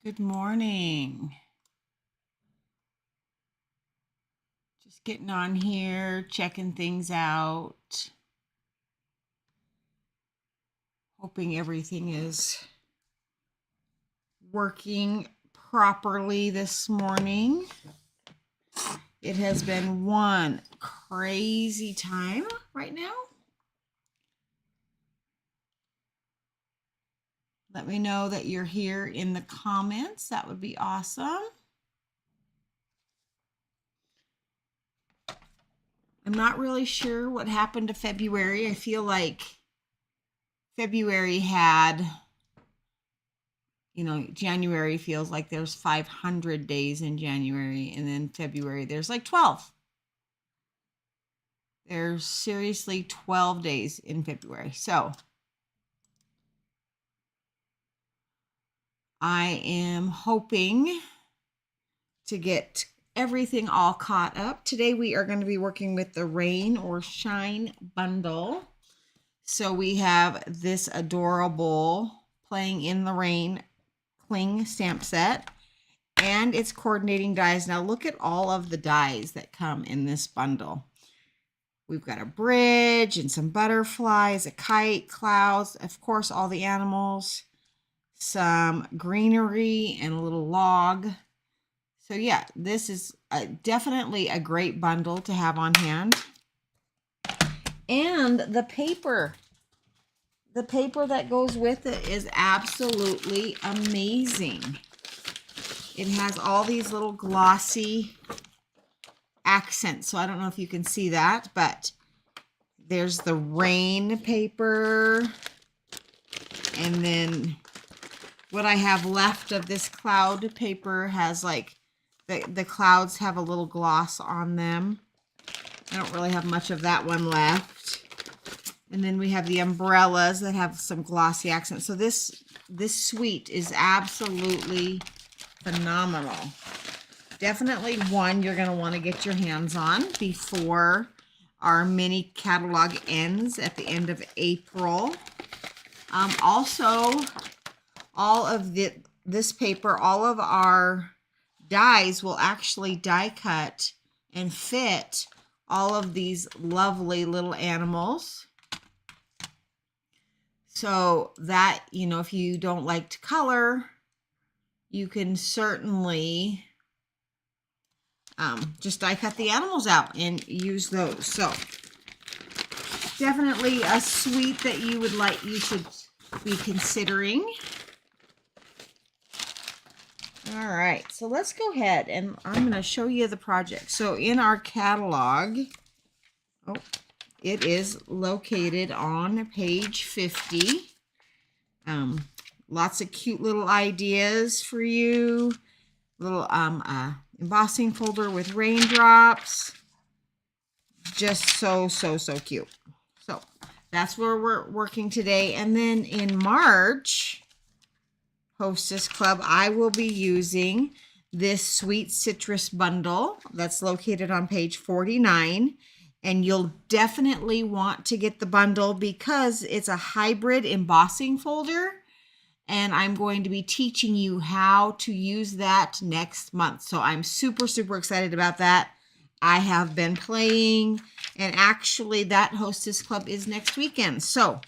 Good morning. Just getting on here, checking things out. Hoping everything is working properly this morning. It has been one crazy time right now. Let me know that you're here in the comments. That would be awesome. I'm not really sure what happened to February. I feel like February had, January feels like there's 500 days in January, and then February there's like 12. There's seriously 12 days in February. So I am hoping to get everything all caught up. Today we are going to be working with the Rain or Shine bundle. So we have this adorable Playing in the Rain cling stamp set and its coordinating dies. Now look at all of the dies that come in this bundle. We've got a bridge and some butterflies, a kite, clouds, of course, all the animals, some greenery, and a little log. So yeah, this is definitely a great bundle to have on hand. And the paper that goes with it is absolutely amazing. It has all these little glossy accents. So I don't know if you can see that, but there's the rain paper. And then what I have left of this cloud paper has like the clouds have a little gloss on them. I don't really have much of that one left. And then we have the umbrellas that have some glossy accents. So this suite is absolutely phenomenal. Definitely one you're going to want to get your hands on before our mini catalog ends at the end of April. Also, all of this paper, all of our dies will actually die cut and fit all of these lovely little animals. So that, if you don't like to color, you can certainly just die cut the animals out and use those. So definitely a suite that you should be considering. All right, so let's go ahead and I'm going to show you the project. So in our catalog, it is located on page 50. Lots of cute little ideas for you. Little embossing folder with raindrops. Just so cute. So that's where we're working today. And then in March, Hostess Club, I will be using this Sweet Citrus bundle that's located on page 49. And you'll definitely want to get the bundle because it's a hybrid embossing folder. And I'm going to be teaching you how to use that next month. So I'm super excited about that. I have been playing, and actually that Hostess Club is next weekend. So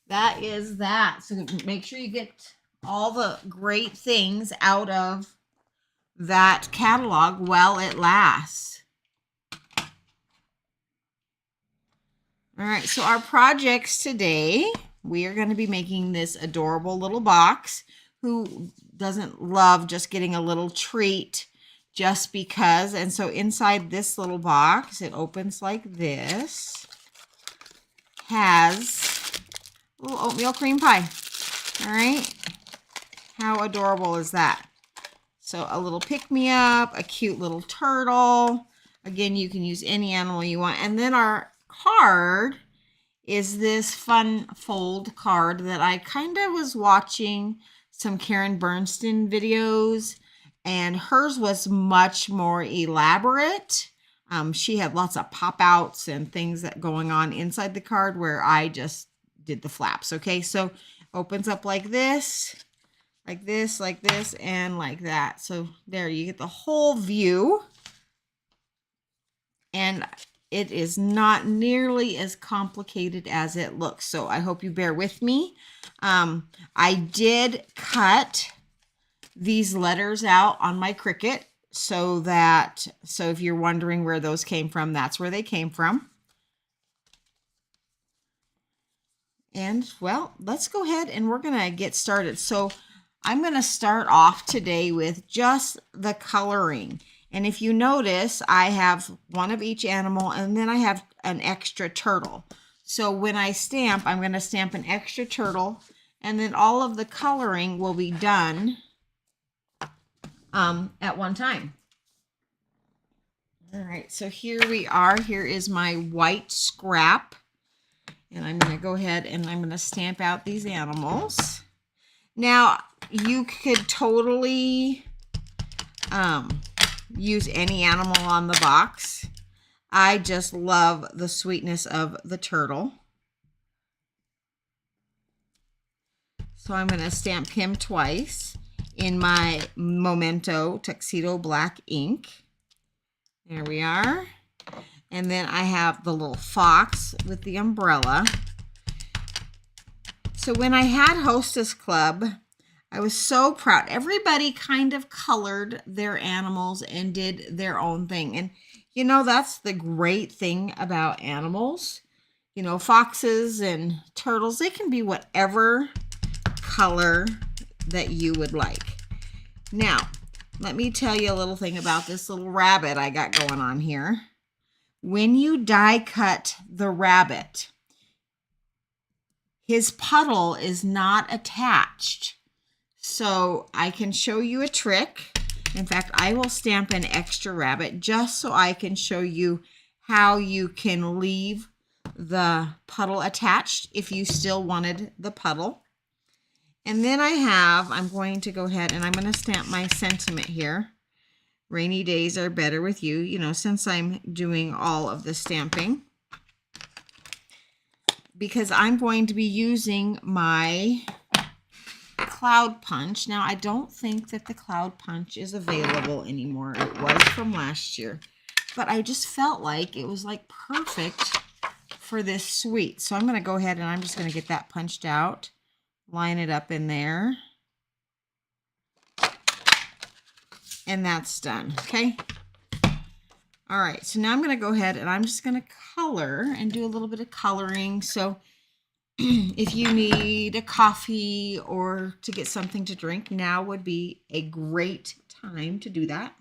that is that. So make sure you get all the great things out of that catalog while it lasts. All right, so our projects today, we are going to be making this adorable little box. Who doesn't love just getting a little treat just because? And so inside this little box, it opens like this. Has a little oatmeal cream pie. All right. How adorable is that? So a little pick-me-up, a cute little turtle. Again, you can use any animal you want. And then our card is this fun fold card that I kind of was watching some Karen Bernstein videos, and hers was much more elaborate. She had lots of pop-outs and things that going on inside the card where I just did the flaps. Okay, so opens up like this. like this, and like that. So there, you get the whole view. And it is not nearly as complicated as it looks. So I hope you bear with me. I did cut these letters out on my Cricut so if you're wondering where those came from, that's where they came from. And well, let's go ahead and we're going to get started. So I'm going to start off today with just the coloring. And if you notice, I have one of each animal and then I have an extra turtle. So when I stamp, I'm going to stamp an extra turtle and then all of the coloring will be done at one time. All right, so here we are. Here is my white scrap. And I'm going to go ahead and I'm going to stamp out these animals. Now, you could totally use any animal on the box. I just love the sweetness of the turtle. So I'm going to stamp him twice in my Memento Tuxedo Black ink. There we are. And then I have the little fox with the umbrella. So when I had Hostess Club, I was so proud. Everybody kind of colored their animals and did their own thing. And, you know, that's the great thing about animals. You know, foxes and turtles, they can be whatever color that you would like. Now, let me tell you a little thing about this little rabbit I got going on here. When you die cut the rabbit, his puddle is not attached. So I can show you a trick. In fact, I will stamp an extra rabbit just so I can show you how you can leave the puddle attached if you still wanted the puddle. And then I'm going to go ahead and I'm going to stamp my sentiment here. Rainy days are better with you, you know, since I'm doing all of the stamping. Because I'm going to be using my Cloud Punch. Now, I don't think that the Cloud Punch is available anymore. It was from last year. But I just felt like it was like perfect for this suite. So I'm going to go ahead and I'm just going to get that punched out. Line it up in there. And that's done, okay? All right, so now I'm going to go ahead and I'm just going to color and do a little bit of coloring. So if you need a coffee or to get something to drink, now would be a great time to do that.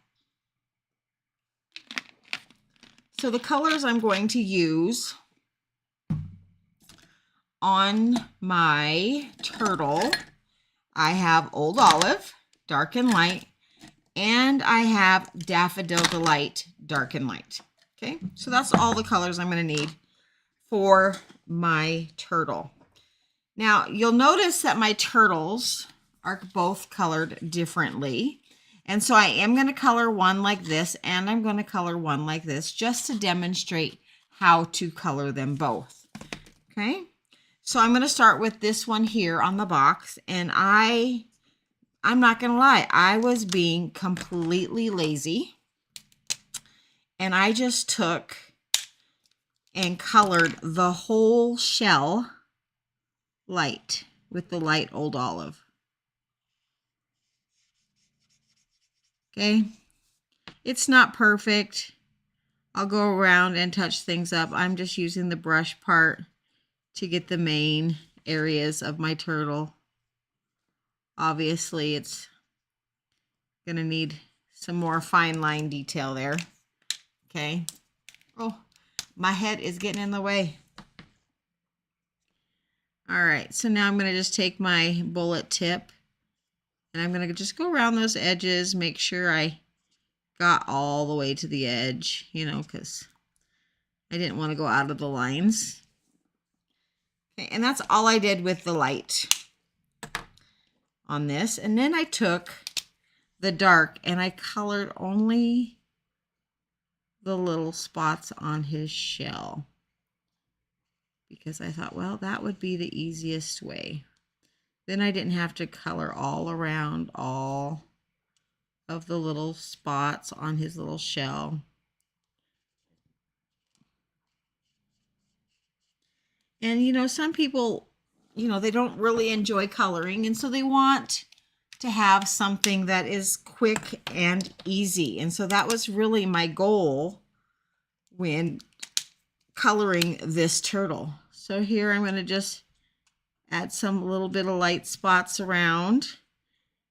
So the colors I'm going to use on my turtle, I have Old Olive, dark and light, and I have Daffodil Delight, dark and light. Okay, so that's all the colors I'm going to need for my turtle. Now, you'll notice that my turtles are both colored differently. And so I am going to color one like this, and I'm going to color one like this, just to demonstrate how to color them both. Okay, so I'm going to start with this one here on the box, and I'm not going to lie, I was being completely lazy, and I just took and colored the whole shell light with the light Old Olive. Okay, it's not perfect. I'll go around and touch things up. I'm just using the brush part to get the main areas of my turtle. Obviously, it's going to need some more fine line detail there. Okay. Oh, my head is getting in the way. All right, so now I'm going to just take my bullet tip and I'm going to just go around those edges, make sure I got all the way to the edge, you know, because I didn't want to go out of the lines. Okay, and that's all I did with the light on this. And then I took the dark and I colored only the little spots on his shell, because I thought, well, that would be the easiest way. Then I didn't have to color all around all of the little spots on his little shell. And, you know, some people, you know, they don't really enjoy coloring, and so they want to have something that is quick and easy. And so that was really my goal when coloring this turtle. So here I'm going to just add some little bit of light spots around,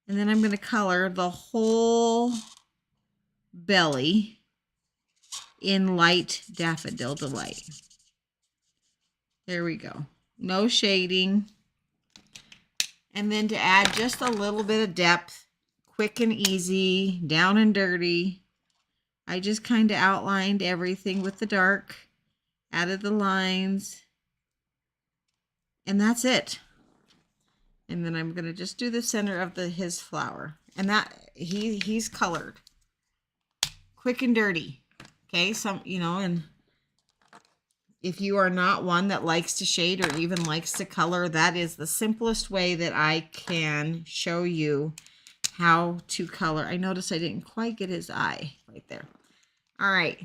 and then I'm going to color the whole belly in light Daffodil Delight. There we go. No shading. And then to add just a little bit of depth, quick and easy, down and dirty, I just kind of outlined everything with the dark, added the lines, and that's it. And then I'm going to just do the center of his flower. And that he's colored. Quick and dirty. Okay, and if you are not one that likes to shade or even likes to color, that is the simplest way that I can show you how to color. I noticed I didn't quite get his eye right there. All right.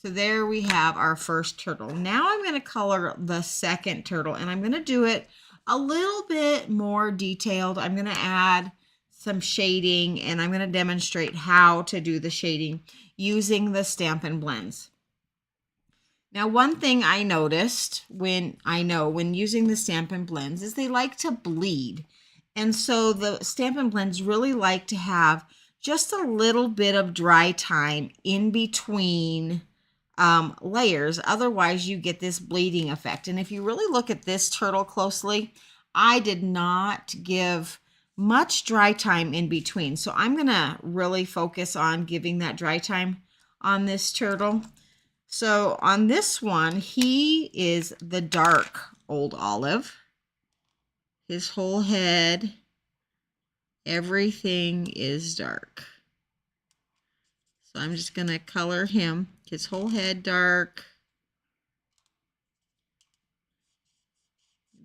So there we have our first turtle. Now I'm going to color the second turtle, and I'm going to do it a little bit more detailed. I'm going to add some shading, and I'm going to demonstrate how to do the shading using the Stampin' Blends. Now, one thing I noticed when using the Stampin' Blends is they like to bleed. And so the Stampin' Blends really like to have just a little bit of dry time in between layers. Otherwise, you get this bleeding effect. And if you really look at this turtle closely, I did not give much dry time in between. So I'm going to really focus on giving that dry time on this turtle. So on this one, he is the dark old olive. His whole head, everything is dark. So I'm just going to color him. His whole head dark.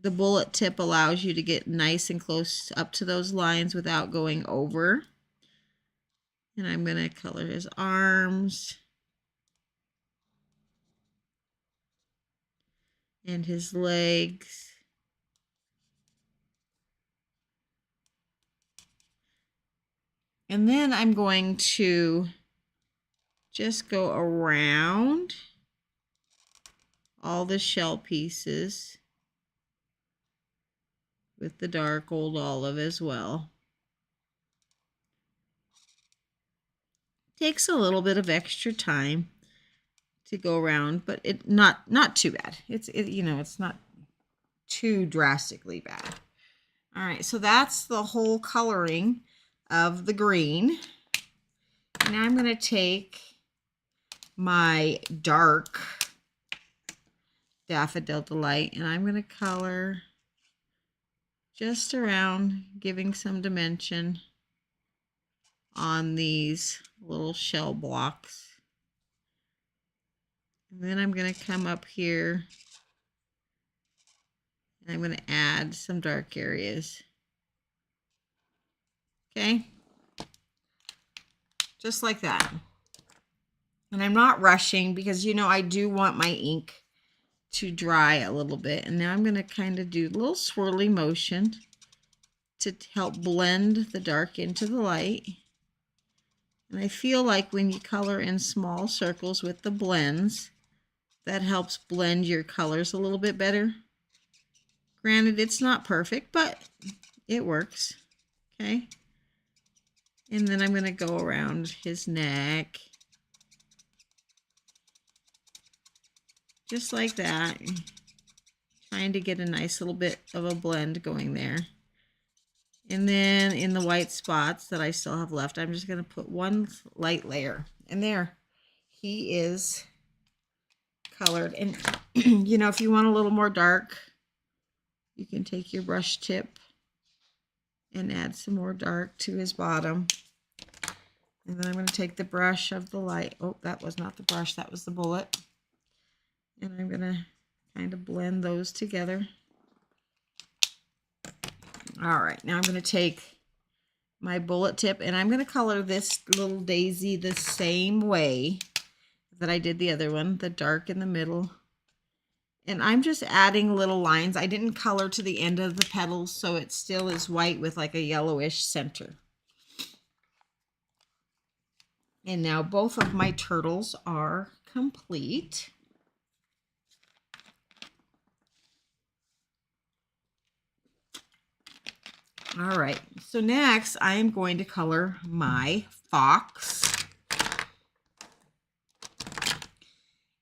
The bullet tip allows you to get nice and close up to those lines without going over. And I'm going to color his arms. And his legs. And then I'm going to just go around all the shell pieces with the dark old olive as well. Takes a little bit of extra time to go around, but it not too bad. It's not too drastically bad. All right, so that's the whole coloring of the green. Now I'm going to take my dark Daffodil Delight and I'm going to color just around, giving some dimension on these little shell blocks. And then I'm going to come up here and I'm going to add some dark areas. Okay? Just like that. And I'm not rushing because, I do want my ink to dry a little bit. And now I'm going to kind of do a little swirly motion to help blend the dark into the light. And I feel like when you color in small circles with the blends, that helps blend your colors a little bit better. Granted, it's not perfect, but it works. Okay. And then I'm going to go around his neck. Just like that. Trying to get a nice little bit of a blend going there. And then in the white spots that I still have left, I'm just going to put one light layer. And there, he is colored. And, if you want a little more dark, you can take your brush tip and add some more dark to his bottom. And then I'm going to take the brush of the light. Oh, that was not the brush. That was the bullet. And I'm going to kind of blend those together. All right, now I'm going to take my bullet tip and I'm going to color this little daisy the same way that I did the other one, the dark in the middle. And I'm just adding little lines. I didn't color to the end of the petals, so it still is white with like a yellowish center. And now both of my turtles are complete. All right, so next I am going to color my fox.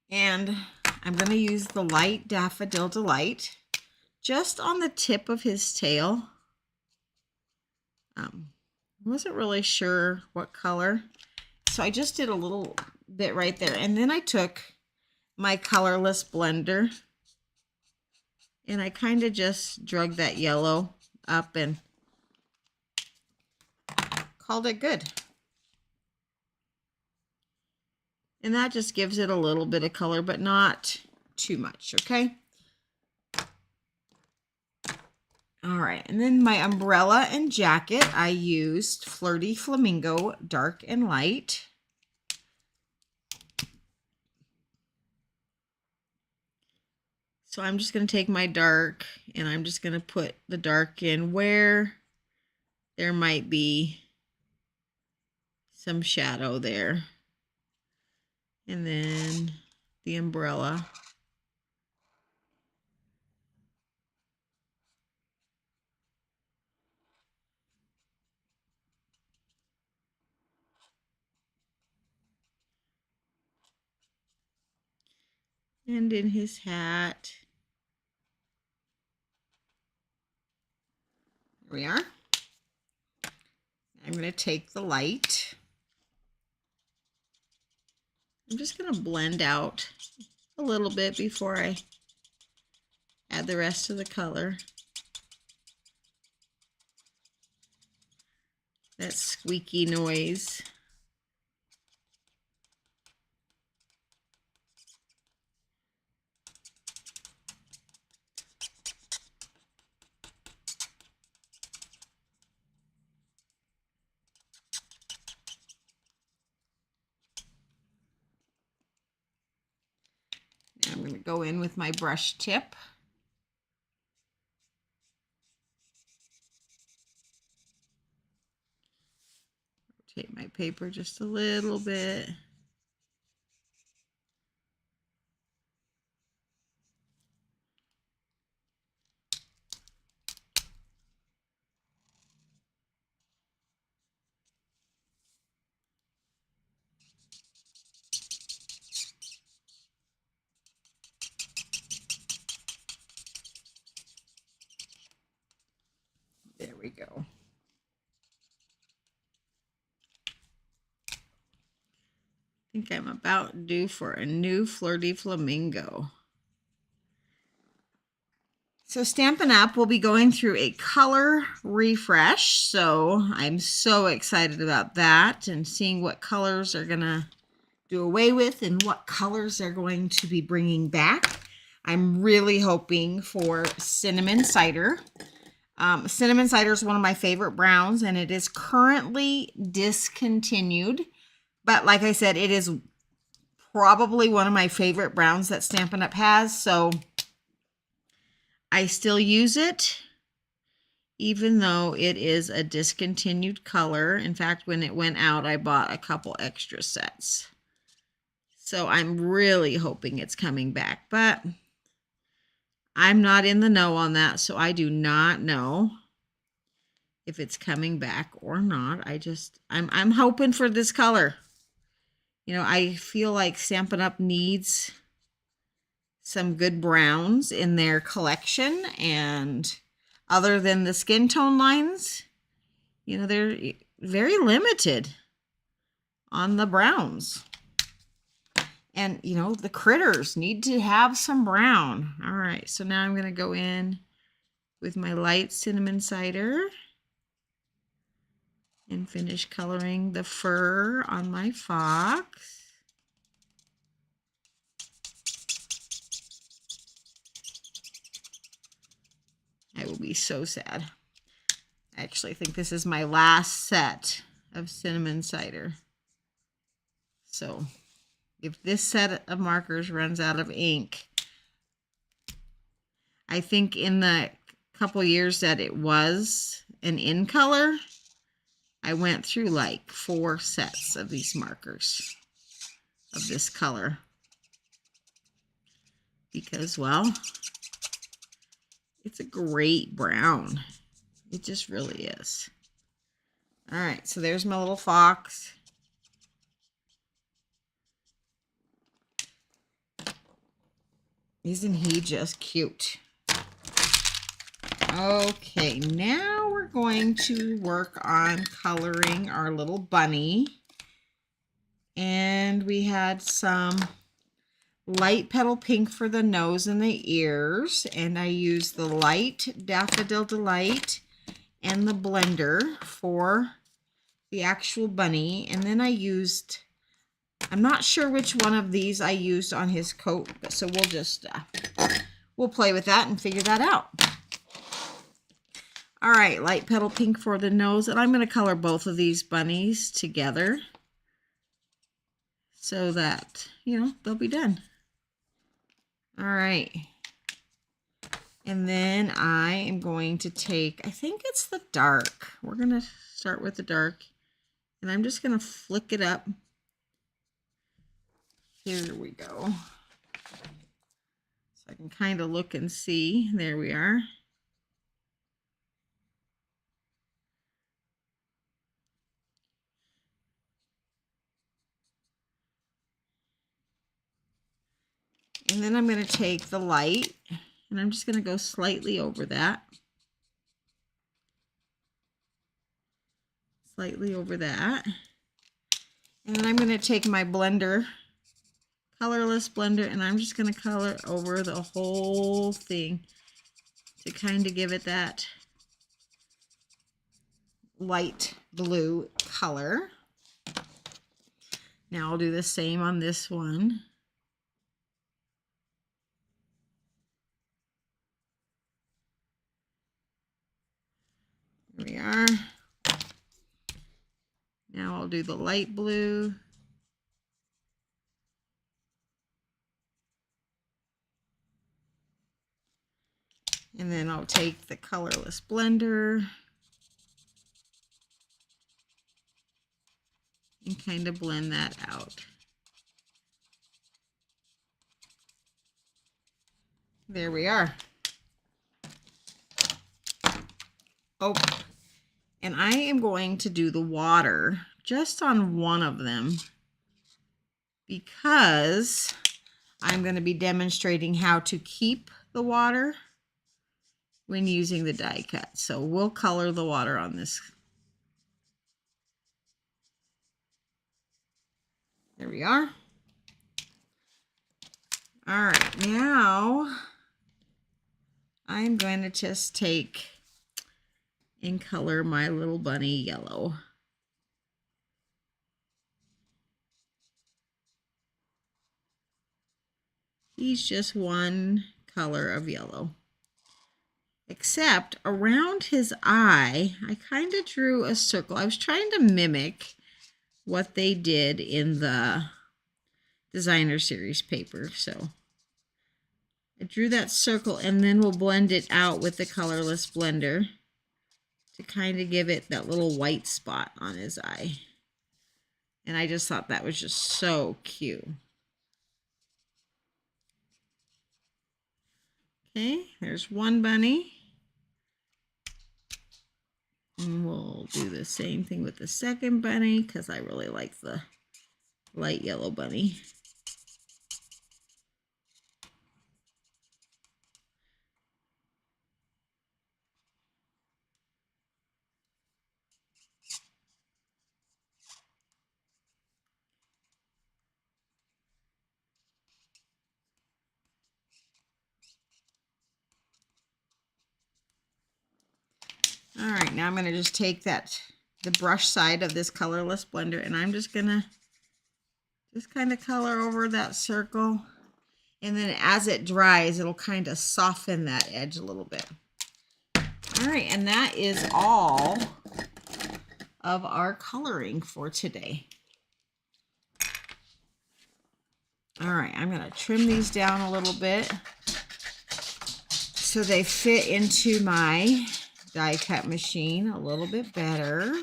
And I'm going to use the light Daffodil Delight just on the tip of his tail. Wasn't really sure what color, so I just did a little bit right there. And then I took my colorless blender and I kind of just drug that yellow up and called it good. And that just gives it a little bit of color, but not too much, okay? All right, and then my umbrella and jacket, I used Flirty Flamingo Dark and Light. So I'm just going to take my dark and I'm just going to put the dark in where there might be some shadow there. And then the umbrella. And in his hat. There we are. I'm going to take the light. I'm just going to blend out a little bit before I add the rest of the color. That squeaky noise. Now I'm going to go in with my brush tip. Rotate my paper just a little bit. There we go. I think I'm about due for a new Flirty Flamingo. So Stampin' Up! Will be going through a color refresh, so I'm so excited about that and seeing what colors are going to do away with and what colors they're going to be bringing back. I'm really hoping for Cinnamon Cider. Cinnamon Cider is one of my favorite browns, and it is currently discontinued. But like I said, it is probably one of my favorite browns that Stampin' Up! Has, so I still use it, even though it is a discontinued color. In fact, when it went out, I bought a couple extra sets. So I'm really hoping it's coming back, but I'm not in the know on that, so I do not know if it's coming back or not. I'm hoping for this color. You know, I feel like Stampin' Up! Needs some good browns in their collection, and other than the skin tone lines, you know, they're very limited on the browns. And, you know, the critters need to have some brown. All right, so now I'm going to go in with my light Cinnamon Cider and finish coloring the fur on my fox. I will be so sad. I actually think this is my last set of cinnamon cider. So if this set of markers runs out of ink, I think in the couple years that it was an in color, I went through like 4 sets of these markers of this color. Because, well, it's a great brown. It just really is. All right, so there's my little fox. Isn't he just cute? Okay, now we're going to work on coloring our little bunny. And we had some light petal pink for the nose and the ears. And I used the light Daffodil Delight and the blender for the actual bunny. And then I used, I'm not sure which one of these I used on his coat, but so we'll just, we'll play with that and figure that out. All right, light petal pink for the nose, and I'm going to color both of these bunnies together so that, you know, they'll be done. All right. And then I am going to take, I think it's the dark. We're going to start with the dark, and I'm just going to flick it up. Here we go. So I can kind of look and see. There we are. And then I'm going to take the light, and I'm just going to go slightly over that. Slightly over that. And then I'm going to take my blender, colorless blender, and I'm just going to color over the whole thing to kind of give it that light blue color. Now I'll do the same on this one. Here we are. Now I'll do the light blue. And then I'll take the colorless blender and kind of blend that out. There we are. Oh, and I am going to do the water just on one of them because I'm going to be demonstrating how to keep the water when using the die cut. So we'll color the water on this. There we are. All right, now I'm going to just take and color my little bunny yellow. He's just one color of yellow. Except around his eye, I kind of drew a circle. I was trying to mimic what they did in the designer series paper. So I drew that circle, and then we'll blend it out with the colorless blender to kind of give it that little white spot on his eye. And I just thought that was just so cute. Okay, there's one bunny. And we'll do the same thing with the second bunny because I really like the light yellow bunny. All right, now I'm going to just take the brush side of this colorless blender, and I'm just going to just kind of color over that circle. And then as it dries, it'll kind of soften that edge a little bit. All right, and that is all of our coloring for today. All right, I'm going to trim these down a little bit so they fit into my die cut machine a little bit better.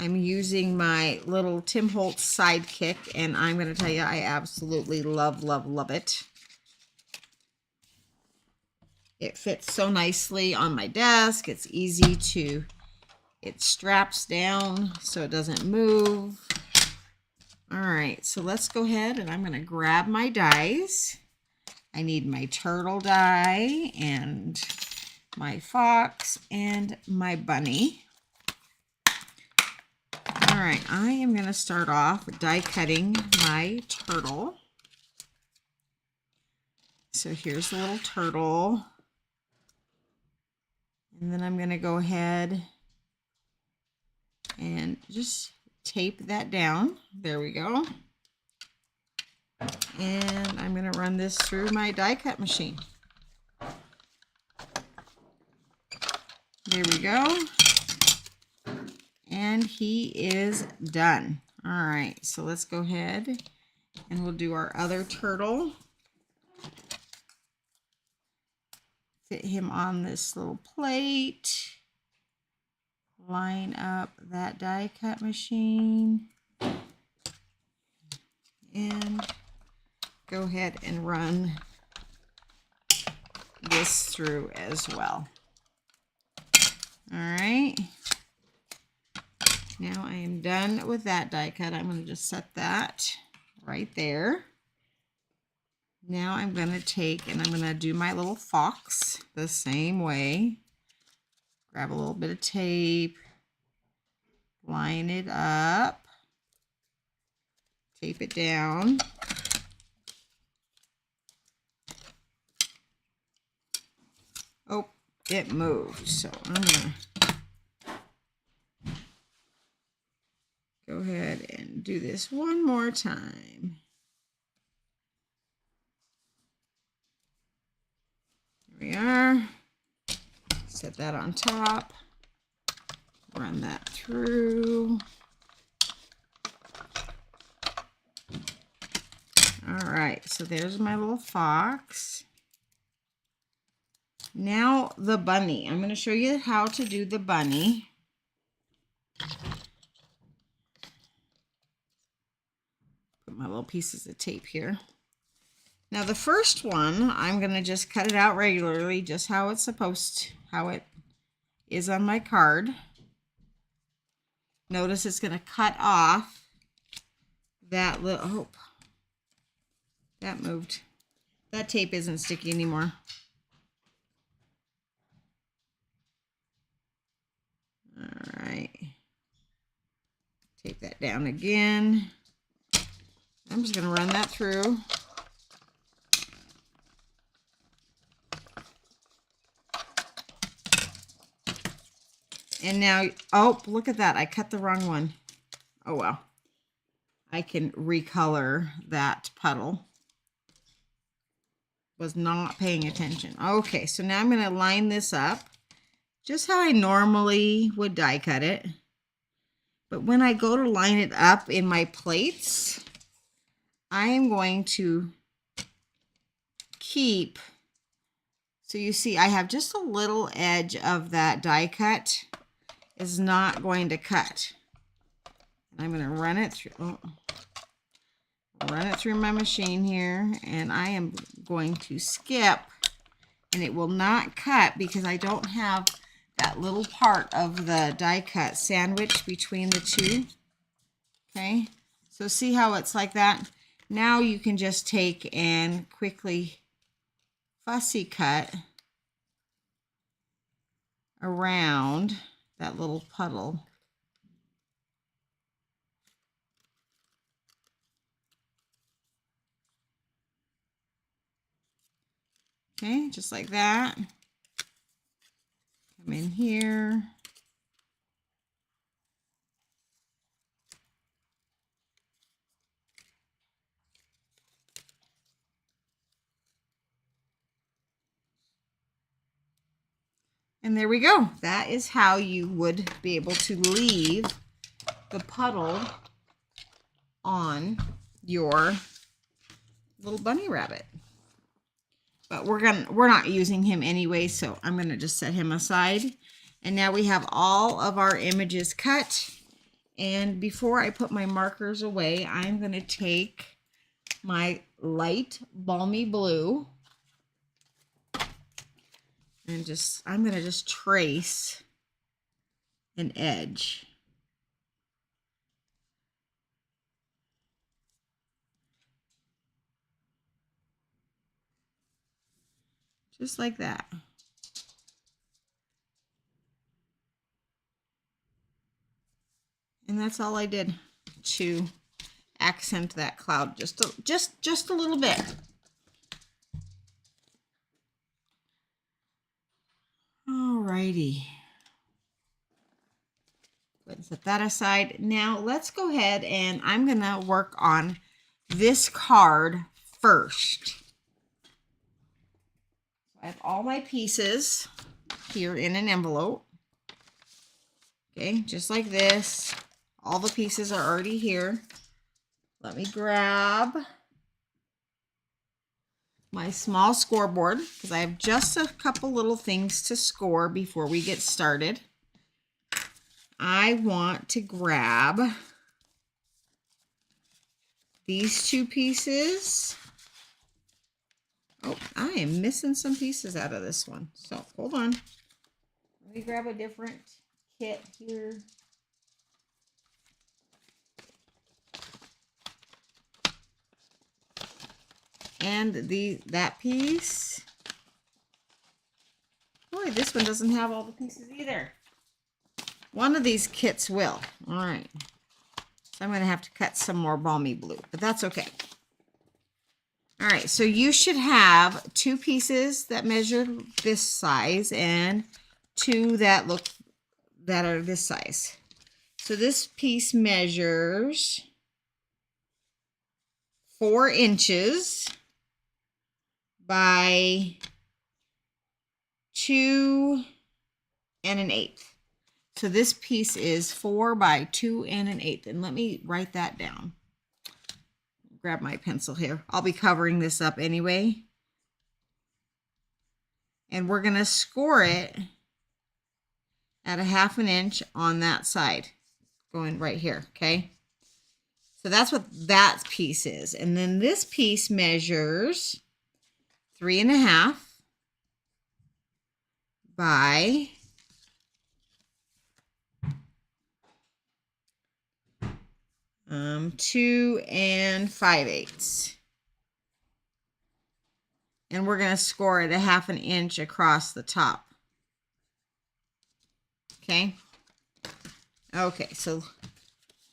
I'm using my little Tim Holtz Sidekick, and I'm going to tell you, I absolutely love, love, love it. It fits so nicely on my desk. It's easy to, it straps down so it doesn't move. All right, so let's go ahead and I'm going to grab my dies. I need my turtle die and my fox and my bunny. All right, I am going to start off die cutting my turtle. So here's the little turtle. And then I'm going to go ahead and just tape that down. There we go. And I'm going to run this through my die cut machine. There we go. And he is done. All right, so let's go ahead and we'll do our other turtle. Fit him on this little plate. Line up that die cut machine. And go ahead and run this through as well. All right. Now I am done with that die cut. I'm going to just set that right there. Now I'm going to take and I'm going to do my little fox the same way. Grab a little bit of tape, line it up, tape it down. Oh, it moved. So I'm going to go ahead and do this one more time. There we are. Set that on top. Run that through. All right, so there's my little fox. Now the bunny. I'm going to show you how to do the bunny. Put my little pieces of tape here. Now the first one, I'm going to just cut it out regularly, just how it's supposed to, how it is on my card. Notice it's going to cut off that little, oh, that moved. That tape isn't sticky anymore. All right. Take that down again. I'm just going to run that through. And now, oh, look at that. I cut the wrong one. Oh, well. I can recolor that puddle. Was not paying attention. Okay, so now I'm going to line this up just how I normally would die cut it. But when I go to line it up in my plates, I am going to keep, so you see I have just a little edge of that die cut is not going to cut. And I'm going to run it through, run it through my machine here, and I am going to skip, and it will not cut because I don't have that little part of the die cut sandwiched between the two. Okay, so see how it's like that? Now you can just take and quickly fussy cut around that little puddle. Okay, just like that. Come in here. And there we go. That is how you would be able to leave the puddle on your little bunny rabbit. But we're not using him anyway, so I'm gonna just set him aside. And now we have all of our images cut. And before I put my markers away, I'm gonna take my light balmy blue and I'm gonna just trace an edge. Just like that. And that's all I did to accent that cloud just a little bit. Alrighty. Go ahead and set that aside. Now let's go ahead and I'm gonna work on this card first. I have all my pieces here in an envelope. Okay, just like this. All the pieces are already here. Let me grab my small scoreboard because I have just a couple little things to score before we get started. I want to grab these two pieces. Oh, I am missing some pieces out of this one. So hold on. Let me grab a different kit here. And that piece. Boy, this one doesn't have all the pieces either. One of these kits will. All right. So I'm going to have to cut some more balmy blue, but that's okay. All right, so you should have two pieces that measure this size and two that are this size. So this piece measures 4 inches by 2 1/8. So this piece is 4 by 2 1/8. And let me write that down. Grab my pencil here. I'll be covering this up anyway. And we're going to score it at 1/2 inch on that side. Going right here, okay? So that's what that piece is. And then this piece measures 3 1/2 by 2 5/8. And we're going to score it 1/2 inch across the top. Okay. Okay, so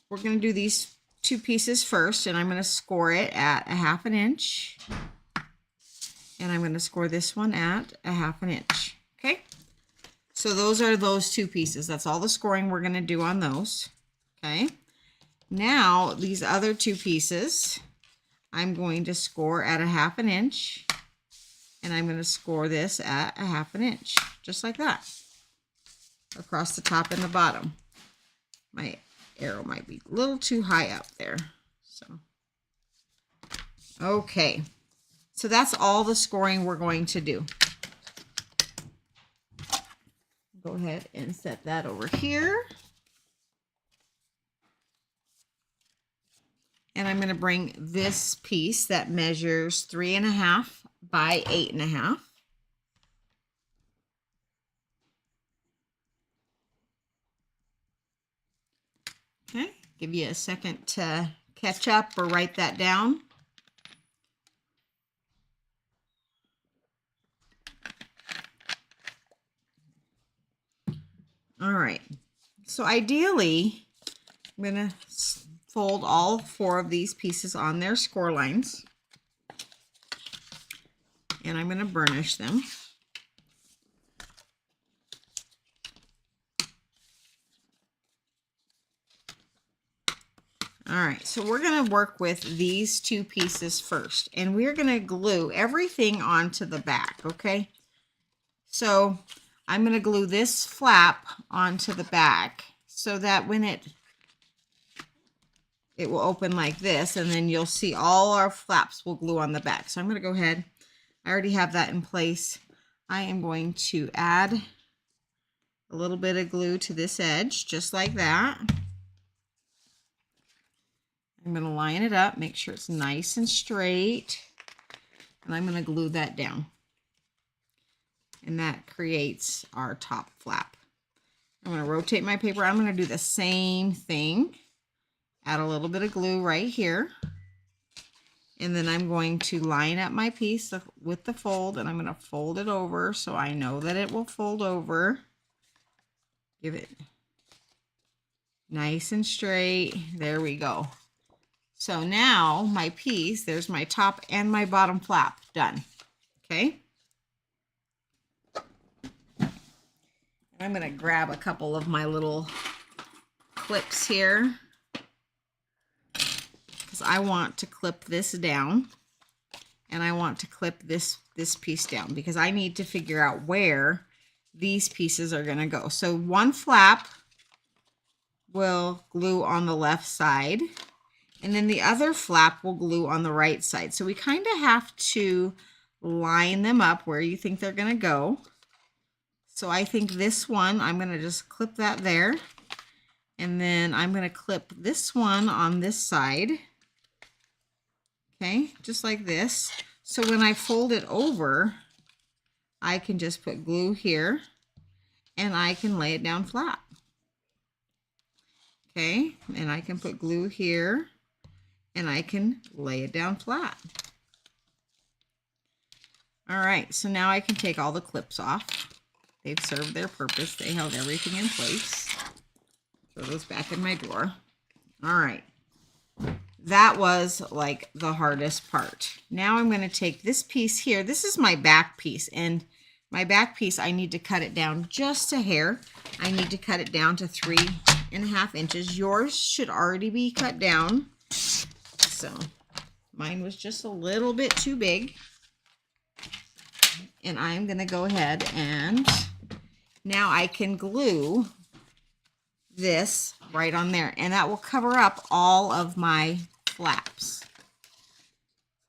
we're going to do these two pieces first, and I'm going to score it at 1/2 inch. And I'm going to score this one at 1/2 inch. Okay. So those are those two pieces. That's all the scoring we're going to do on those. Okay. Now, these other two pieces, I'm going to score at 1/2 inch, and I'm going to score this at 1/2 inch, just like that, across the top and the bottom. My arrow might be a little too high up there. So, okay. So that's all the scoring we're going to do. Go ahead and set that over here. And I'm going to bring this piece that measures 3 1/2 by 8 1/2. Okay, give you a second to catch up or write that down. All right, so ideally, I'm going to fold all 4 of these pieces on their score lines, and I'm going to burnish them. All right, so we're going to work with these two pieces first, and we're going to glue everything onto the back, okay? So I'm going to glue this flap onto the back so that when it will open like this, and then you'll see all our flaps will glue on the back. So I'm going to go ahead. I already have that in place. I am going to add a little bit of glue to this edge, just like that. I'm going to line it up, make sure it's nice and straight, and I'm going to glue that down. And that creates our top flap. I'm going to rotate my paper. I'm going to do the same thing. Add a little bit of glue right here. And then I'm going to line up my piece with the fold, and I'm going to fold it over so I know that it will fold over. Give it nice and straight. There we go. So now my piece, there's my top and my bottom flap done. Okay. And I'm going to grab a couple of my little clips here because I want to clip this down, and I want to clip this piece down because I need to figure out where these pieces are going to go. So one flap will glue on the left side, and then the other flap will glue on the right side. So we kind of have to line them up where you think they're going to go. So I think this one, I'm going to just clip that there. And then I'm going to clip this one on this side. Okay, just like this. So when I fold it over, I can just put glue here and I can lay it down flat. Okay, and I can put glue here and I can lay it down flat. All right, so now I can take all the clips off. They've served their purpose. They held everything in place. Throw those back in my drawer. All right. That was like the hardest part. Now I'm going to take this piece here. This is my back piece, and my back piece, I need to cut it down just a hair. I need to cut it down to 3.5 inches. Yours should already be cut down. So mine was just a little bit too big. And I'm going to go ahead and now I can glue this right on there, and that will cover up all of my flaps.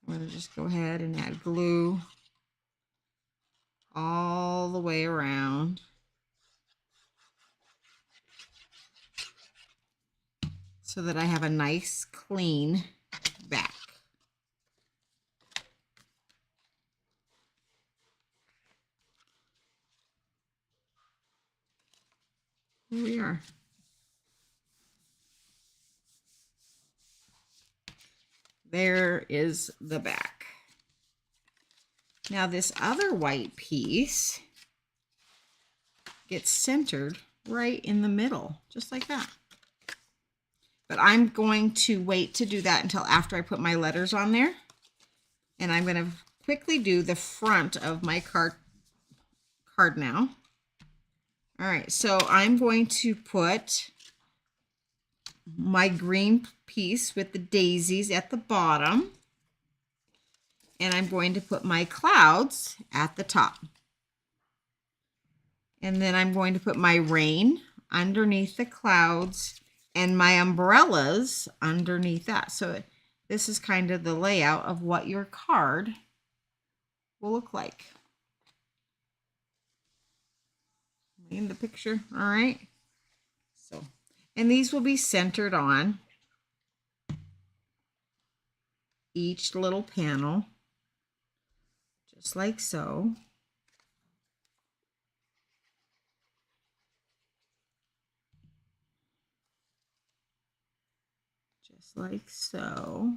I'm going to just go ahead and add glue all the way around. So that I have a nice clean back. Here we are. There is the back. Now this other white piece gets centered right in the middle, just like that. But I'm going to wait to do that until after I put my letters on there. And I'm going to quickly do the front of my card now. All right, so I'm going to put my green piece with the daisies at the bottom. And I'm going to put my clouds at the top. And then I'm going to put my rain underneath the clouds and my umbrellas underneath that. So this is kind of the layout of what your card will look like. In the picture, all right? So, and these will be centered on each little panel, just like so. Just like so.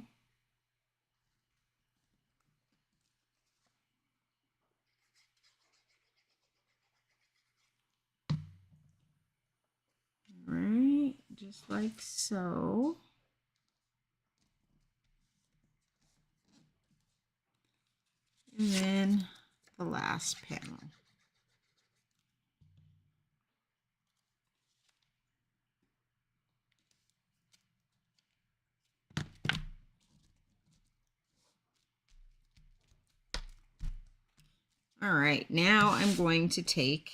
All right, just like so. And then the last panel. All right, now I'm going to take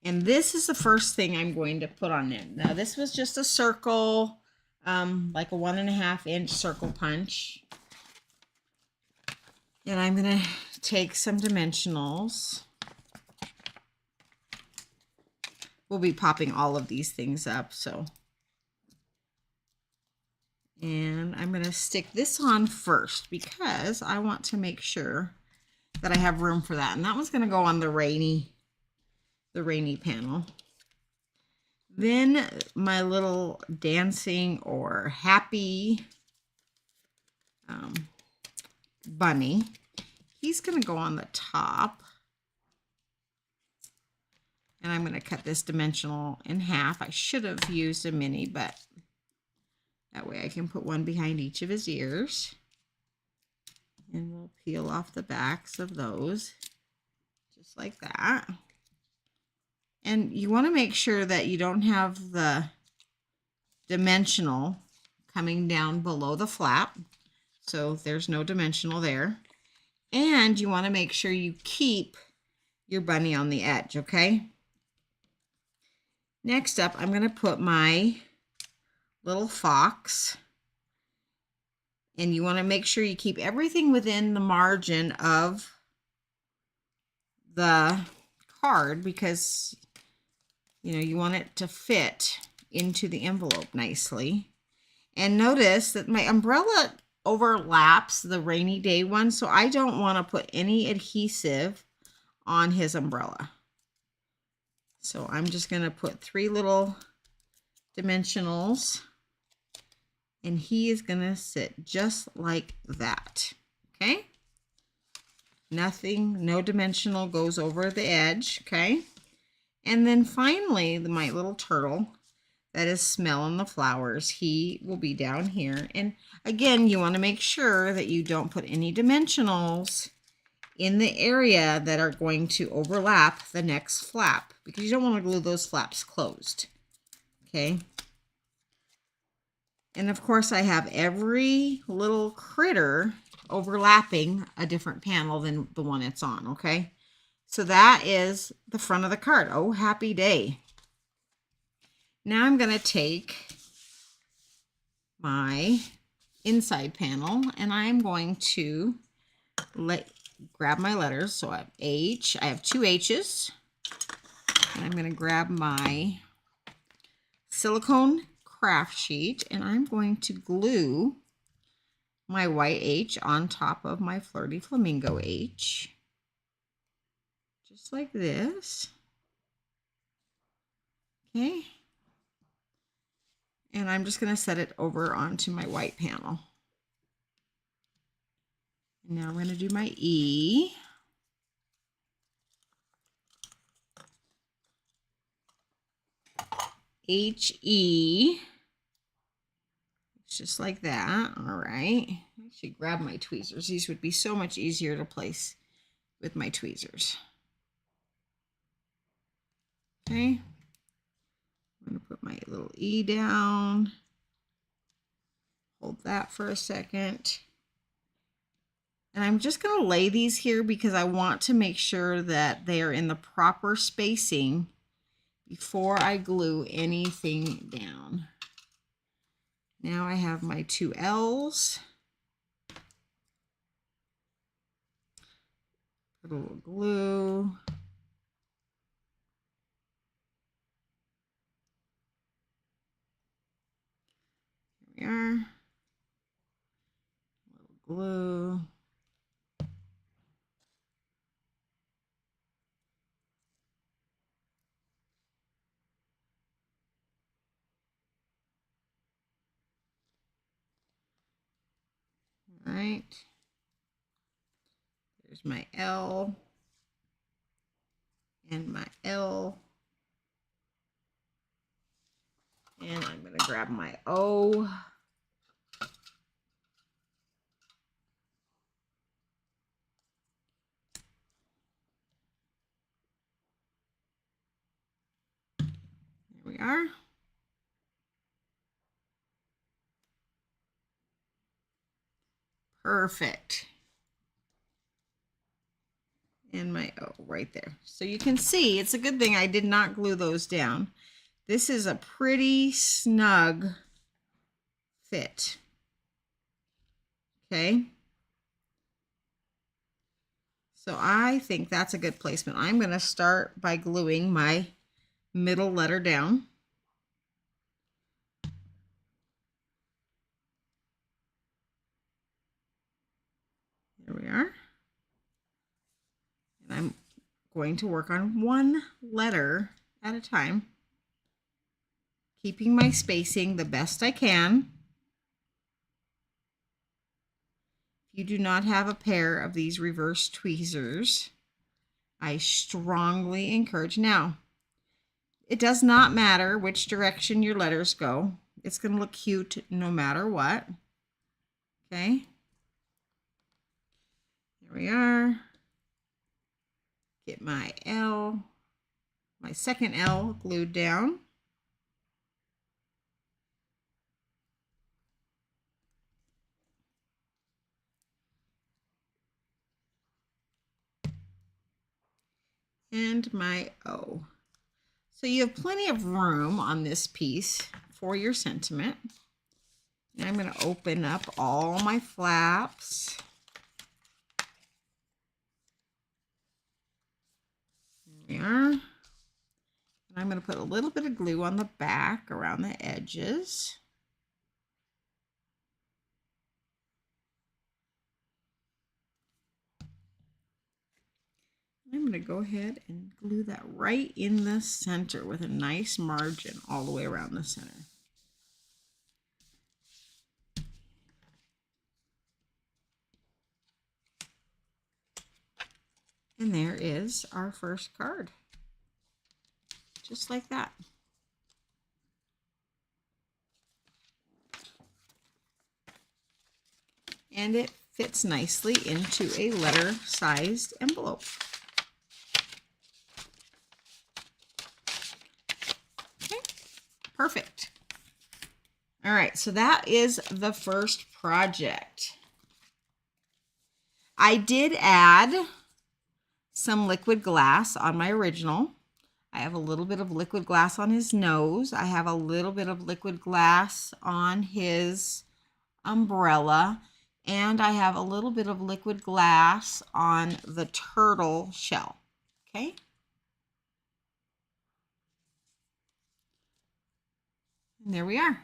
And this is the first thing I'm going to put on it. Now this was just a circle, like a 1.5 inch circle punch. And I'm going to take some dimensionals. We'll be popping all of these things up, so. And I'm going to stick this on first because I want to make sure that I have room for that. And that one's going to go on the rainy panel. Then my little dancing or happy bunny, he's going to go on the top. And I'm going to cut this dimensional in half. I should have used a mini, but that way I can put one behind each of his ears. And we'll peel off the backs of those, just like that. And you want to make sure that you don't have the dimensional coming down below the flap. So there's no dimensional there. And you want to make sure you keep your bunny on the edge, okay? Next up, I'm going to put my little fox. And you want to make sure you keep everything within the margin of the card because, you know, you want it to fit into the envelope nicely. And notice that my umbrella overlaps the rainy day one, so I don't want to put any adhesive on his umbrella. So I'm just going to put 3 little dimensionals, and he is going to sit just like that. Okay? Nothing, no dimensional goes over the edge. Okay? And then finally, my little turtle that is smelling the flowers, he will be down here. And again, you want to make sure that you don't put any dimensionals in the area that are going to overlap the next flap because you don't want to glue those flaps closed. Okay. And of course I have every little critter overlapping a different panel than the one it's on. Okay. So that is the front of the card. Oh, happy day. Now I'm going to take my inside panel and I'm going to grab my letters. So I have H, I have 2 H's, and I'm going to grab my silicone craft sheet and I'm going to glue my white H on top of my Flirty Flamingo H, just like this. Okay. And I'm just going to set it over onto my white panel. And now I'm going to do my E. H-E. Just like that. All right. I should grab my tweezers. These would be so much easier to place with my tweezers. Okay. I'm going to put my little E down. Hold that for a second. And I'm just going to lay these here because I want to make sure that they are in the proper spacing before I glue anything down. Now I have my 2 L's. Put a little glue. Here we are. A little glue. All right. There's my L and my L. And I'm going to grab my O. There we are. Perfect. and my O right there. So you can see it's a good thing I did not glue those down. This is a pretty snug fit. Okay. So I think that's a good placement. I'm going to start by gluing my middle letter down. There we are. And I'm going to work on one letter at a time, keeping my spacing the best I can. If you do not have a pair of these reverse tweezers, I strongly encourage. Now, it does not matter which direction your letters go. It's going to look cute no matter what. Okay. Here we are. Get my L, my second L glued down. And my O. So you have plenty of room on this piece for your sentiment. Now I'm going to open up all my flaps. There we are. And I'm going to put a little bit of glue on the back around the edges. I'm going to go ahead and glue that right in the center with a nice margin all the way around the center. And there is our first card. Just like that. And it fits nicely into a letter-sized envelope. Okay, perfect. All right, so that is the first project. I did add some liquid glass on my original. I have a little bit of liquid glass on his nose. I have a little bit of liquid glass on his umbrella. And I have a little bit of liquid glass on the turtle shell. Okay. And there we are.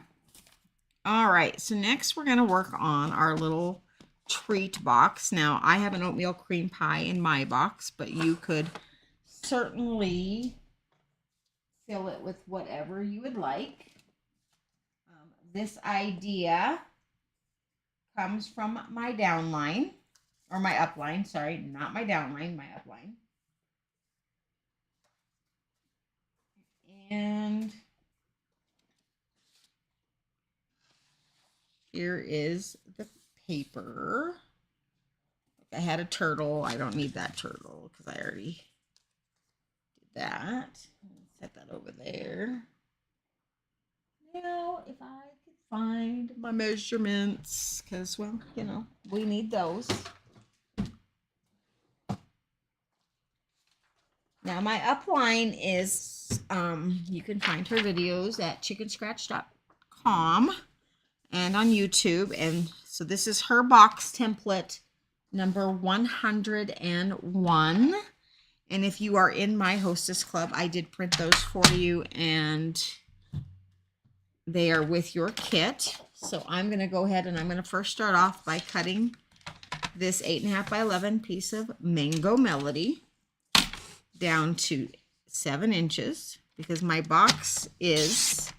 All right, so next we're going to work on our little treat box. Now, I have an oatmeal cream pie in my box, but you could certainly fill it with whatever you would like. This idea comes from my downline, or my upline, sorry, not my downline, my upline. And here is the paper. I had a turtle. I don't need that turtle because I already did that. Set that over there. Now, if I could find my measurements, because, well, you know, we need those. Now, my upline is, you can find her videos at chickenscratch.com and on YouTube. And so this is her box template number 101. And if you are in my Hostess Club, I did print those for you, and they are with your kit. So I'm going to go ahead and I'm going to first start off by cutting this 8.5 by 11 piece of Mango Melody down to 7 inches, because my box is,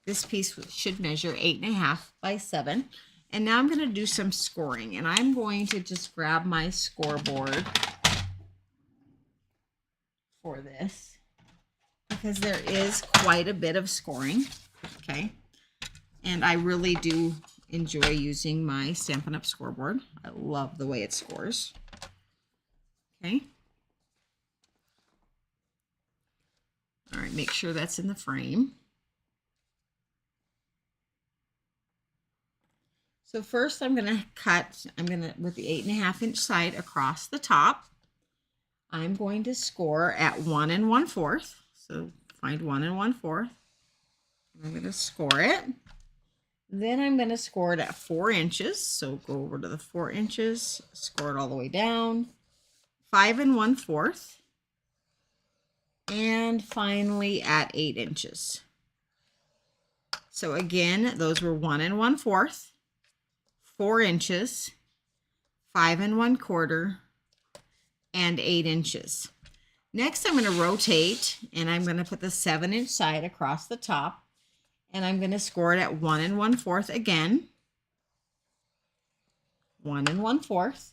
this piece should measure 8.5 by 7. And now I'm going to do some scoring, and I'm going to just grab my scoreboard for this because there is quite a bit of scoring. Okay. And I really do enjoy using my Stampin' Up! Scoreboard. I love the way it scores. Okay. All right, make sure that's in the frame. So first I'm going to cut, with the 8.5 inch side across the top, I'm going to score at 1 1/4. So find 1 1/4. I'm going to score it. Then I'm going to score it at 4 inches. So go over to the 4 inches, score it all the way down, 5 1/4. And finally at 8 inches. So again, those were 1 1/4, 4 inches, 5 1/4, and 8 inches. Next, I'm going to rotate, and I'm going to put the 7 inch side across the top, and I'm going to score it at 1 1/4 again, 1 1/4,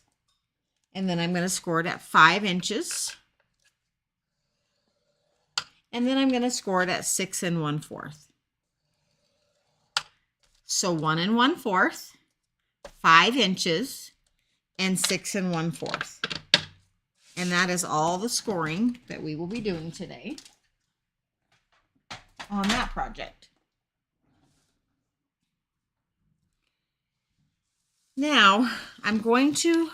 and then I'm going to score it at 5 inches, and then I'm going to score it at 6 1/4. So 1 1/4, 5 inches, and 6 1/4. And that is all the scoring that we will be doing today on that project. Now, I'm going to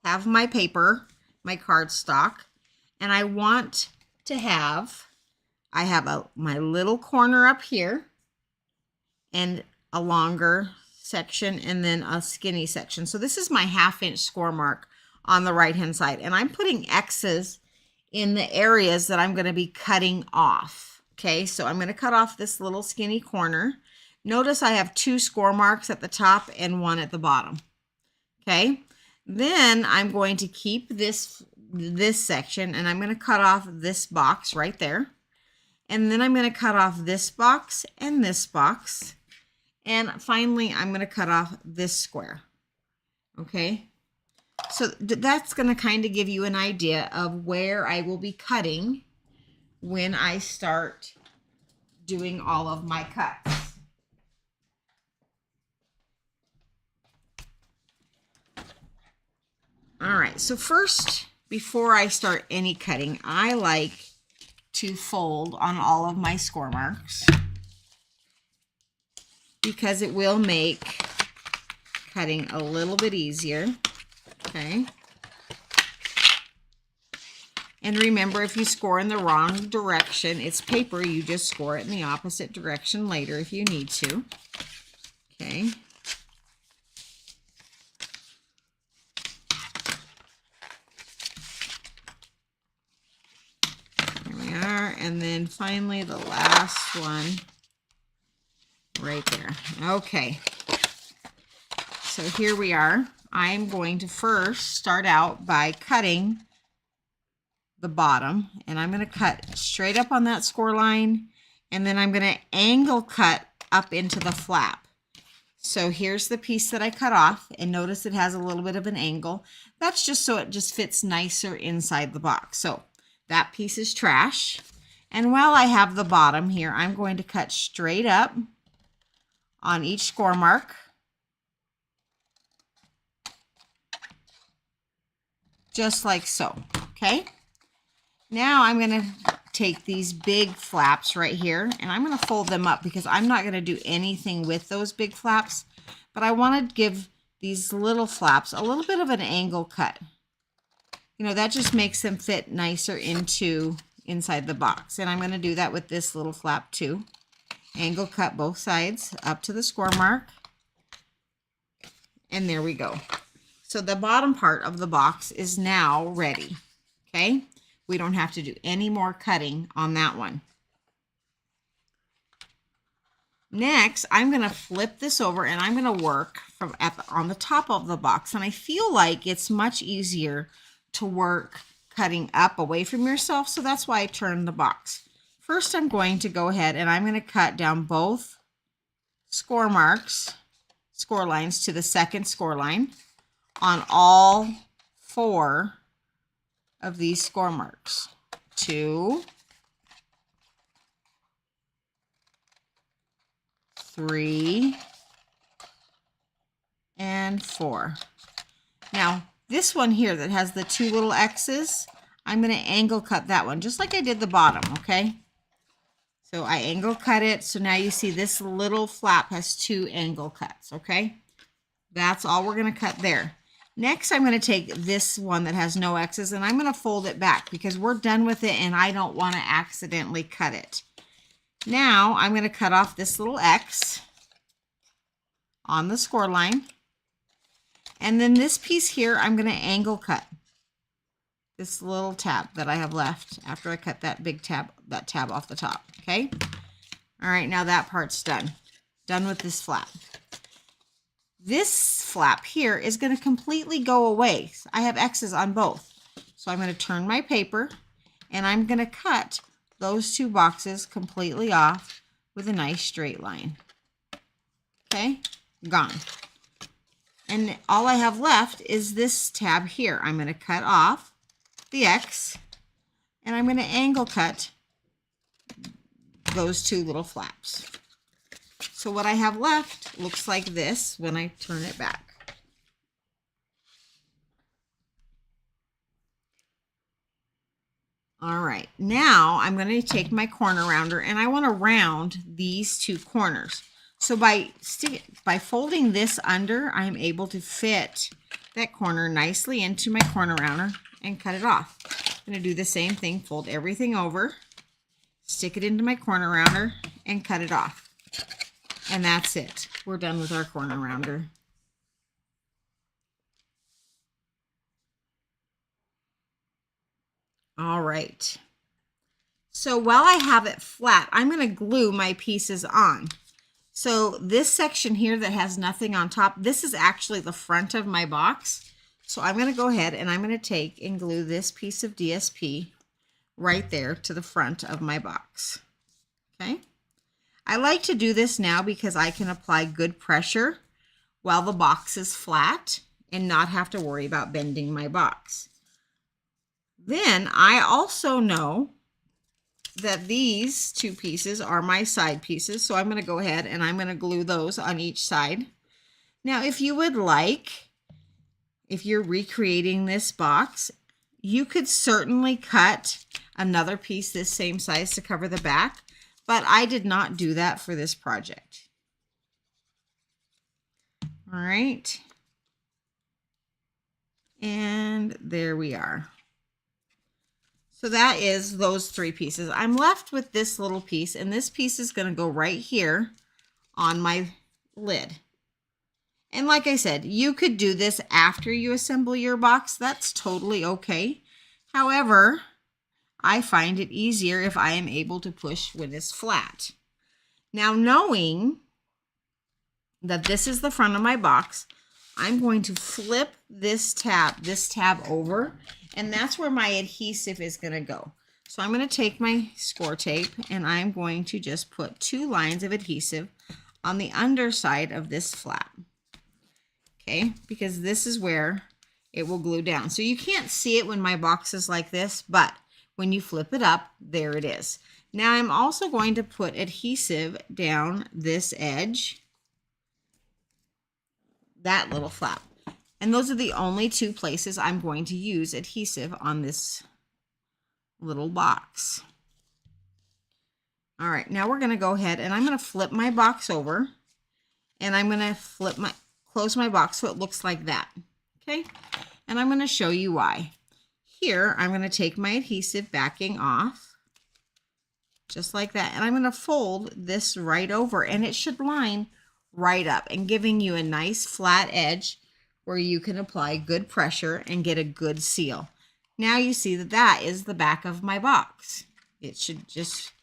have my paper, my cardstock, and I want to have, my little corner up here and a longer section and then a skinny section. So this is my 1/2 inch score mark on the right hand side, and I'm putting X's in the areas that I'm going to be cutting off. Okay, so I'm going to cut off this little skinny corner. Notice I have 2 score marks at the top and 1 at the bottom. Okay, then I'm going to keep this section, and I'm going to cut off this box right there, and then I'm going to cut off this box and this box, and finally I'm going to cut off this square. Okay, so that's going to kind of give you an idea of where I will be cutting when I start doing all of my cuts. All right, so first, before I start any cutting, I like to fold on all of my score marks because it will make cutting a little bit easier. Okay. And remember, if you score in the wrong direction, it's paper, you just score it in the opposite direction later if you need to. Okay. There we are. And then finally the last one right there. Okay. So here we are. I'm going to first start out by cutting the bottom, and I'm going to cut straight up on that score line, and then I'm going to angle cut up into the flap. So here's the piece that I cut off, and notice it has a little bit of an angle. That's just so it just fits nicer inside the box. So that piece is trash. And while I have the bottom here, I'm going to cut straight up on each score mark. Just like so, okay? Now I'm going to take these big flaps right here, and I'm going to fold them up because I'm not going to do anything with those big flaps, but I want to give these little flaps a little bit of an angle cut. You know, that just makes them fit nicer inside the box, and I'm going to do that with this little flap too. Angle cut both sides up to the score mark, and there we go. So the bottom part of the box is now ready, okay? We don't have to do any more cutting on that one. Next, I'm going to flip this over, and I'm going to work on the top of the box. And I feel like it's much easier to work cutting up away from yourself, so that's why I turned the box. First, I'm going to go ahead and I'm going to cut down both score marks, score lines to the second score line on all 4 of these score marks. 2, 3, and 4. Now, this one here that has the 2 little X's, I'm going to angle cut that one, just like I did the bottom, okay? So I angle cut it. So now you see this little flap has 2 angle cuts, okay? That's all we're going to cut there. Next, I'm going to take this one that has no X's and I'm going to fold it back because we're done with it and I don't want to accidentally cut it. Now, I'm going to cut off this little X on the score line. And then this piece here, I'm going to angle cut this little tab that I have left after I cut that big tab, that tab off the top, okay? All right, now that part's done. Done with this flap. This flap here is going to completely go away. I have X's on both. So I'm going to turn my paper and I'm going to cut those 2 boxes completely off with a nice straight line. Okay, gone. And all I have left is this tab here. I'm going to cut off the X and I'm going to angle cut those 2 little flaps. So what I have left looks like this when I turn it back. All right, now I'm going to take my corner rounder and I want to round these 2 corners. So by folding this under, I'm able to fit that corner nicely into my corner rounder and cut it off. I'm going to do the same thing, fold everything over, stick it into my corner rounder and cut it off. And that's it. We're done with our corner rounder. All right. So while I have it flat, I'm going to glue my pieces on. So this section here that has nothing on top, this is actually the front of my box. So I'm going to go ahead and I'm going to take and glue this piece of DSP right there to the front of my box. Okay. I like to do this now because I can apply good pressure while the box is flat and not have to worry about bending my box. Then I also know that these 2 pieces are my side pieces, so I'm going to go ahead and I'm going to glue those on each side. Now, if you would like, if you're recreating this box, you could certainly cut another piece this same size to cover the back, but I did not do that for this project. All right. And there we are. So that is those 3 pieces. I'm left with this little piece, and this piece is going to go right here on my lid. And like I said, you could do this after you assemble your box. That's totally okay. However, I find it easier if I am able to push when it's flat. Now, knowing that this is the front of my box, I'm going to flip this tab over, and that's where my adhesive is going to go. So I'm going to take my score tape and I'm going to just put 2 lines of adhesive on the underside of this flap. Okay, because this is where it will glue down. So you can't see it when my box is like this, but when you flip it up, there it is. Now I'm also going to put adhesive down this edge, that little flap. And those are the only 2 places I'm going to use adhesive on this little box. All right, now we're going to go ahead and I'm going to flip my box over and I'm going to close my box so it looks like that. Okay, and I'm going to show you why. Here, I'm going to take my adhesive backing off, just like that, and I'm going to fold this right over, and it should line right up and giving you a nice flat edge where you can apply good pressure and get a good seal. Now you see that that is the back of my box. It should just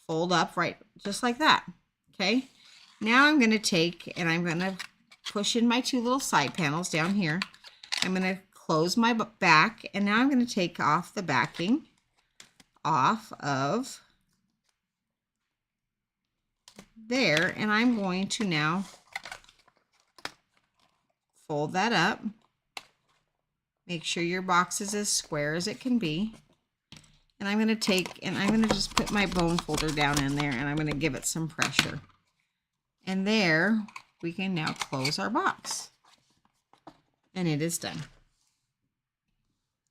fold up right, just like that. Okay, now I'm going to take and I'm going to push in my 2 little side panels down here. I'm going to close my back, and now I'm going to take off the backing off of there, and I'm going to now fold that up. Make sure your box is as square as it can be. And I'm going to take and I'm going to just put my bone folder down in there, and I'm going to give it some pressure. And there we can now close our box. And it is done.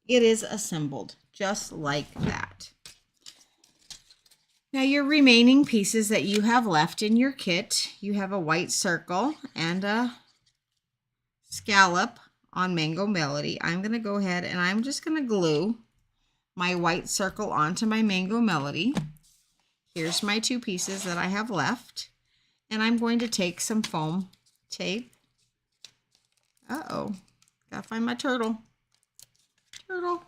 It is assembled just like that. Now your remaining pieces that you have left in your kit, you have a white circle and a scallop on Mango Melody. I'm going to go ahead and I'm just going to glue my white circle onto my Mango Melody. Here's my 2 pieces that I have left. And I'm going to take some foam tape. Uh-oh. Gotta find my turtle. Turtle.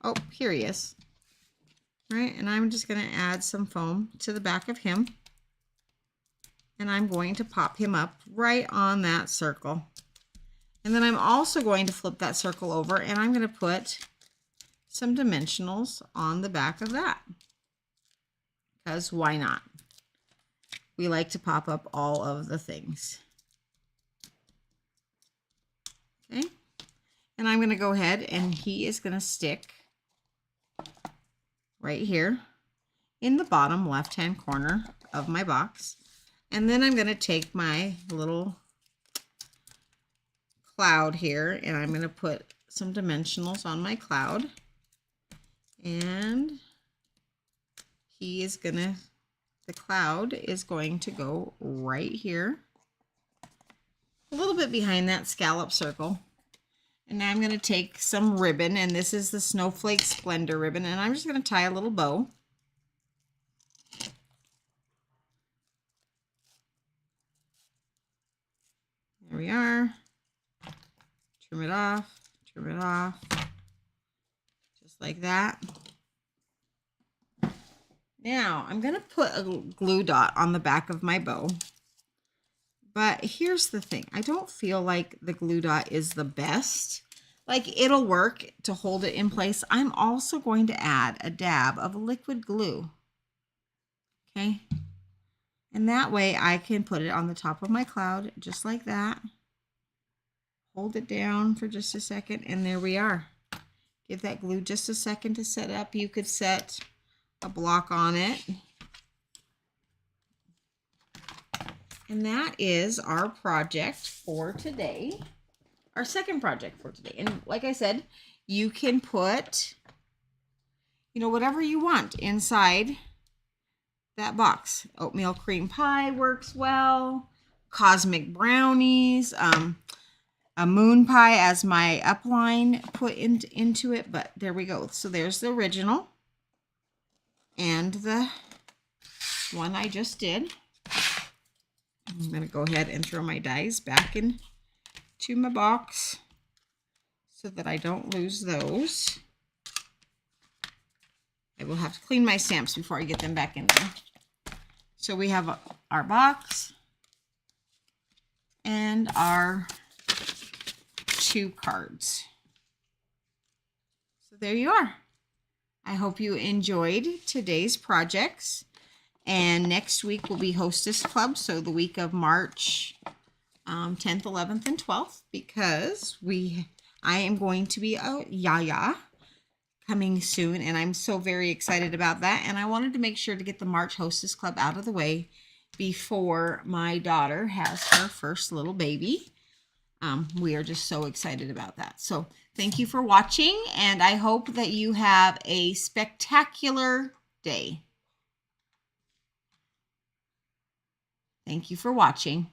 Oh, here he is. All right, and I'm just going to add some foam to the back of him. And I'm going to pop him up right on that circle. And then I'm also going to flip that circle over and I'm going to put some dimensionals on the back of that. Because why not? We like to pop up all of the things. Okay. And I'm going to go ahead and he is going to stick right here in the bottom left-hand corner of my box. And then I'm going to take my little cloud here and I'm going to put some dimensionals on my cloud. And the cloud is going to go right here, a little bit behind that scallop circle. And now I'm going to take some ribbon, and this is the Snowflake Splendor ribbon, and I'm just going to tie a little bow. There we are. Trim it off, just like that. Now, I'm going to put a glue dot on the back of my bow. But here's the thing. I don't feel like the glue dot is the best. Like, it'll work to hold it in place. I'm also going to add a dab of liquid glue. Okay? And that way I can put it on the top of my cloud, just like that. Hold it down for just a second, and there we are. Give that glue just a second to set up. You could set a block on it. And that is our project for today. Our second project for today. And like I said, you can put, whatever you want inside that box. Oatmeal cream pie works well. Cosmic brownies. A moon pie as my upline put into it. But there we go. So there's the original. And the one I just did. I'm going to go ahead and throw my dies back into my box so that I don't lose those. I will have to clean my stamps before I get them back in there. So we have our box and our 2 cards. So there you are. I hope you enjoyed today's projects. And next week will be Hostess Club, so the week of March 10th, 11th, and 12th, because I am going to be a Yaya coming soon, and I'm so very excited about that. And I wanted to make sure to get the March Hostess Club out of the way before my daughter has her first little baby. We are just so excited about that. So thank you for watching, and I hope that you have a spectacular day. Thank you for watching.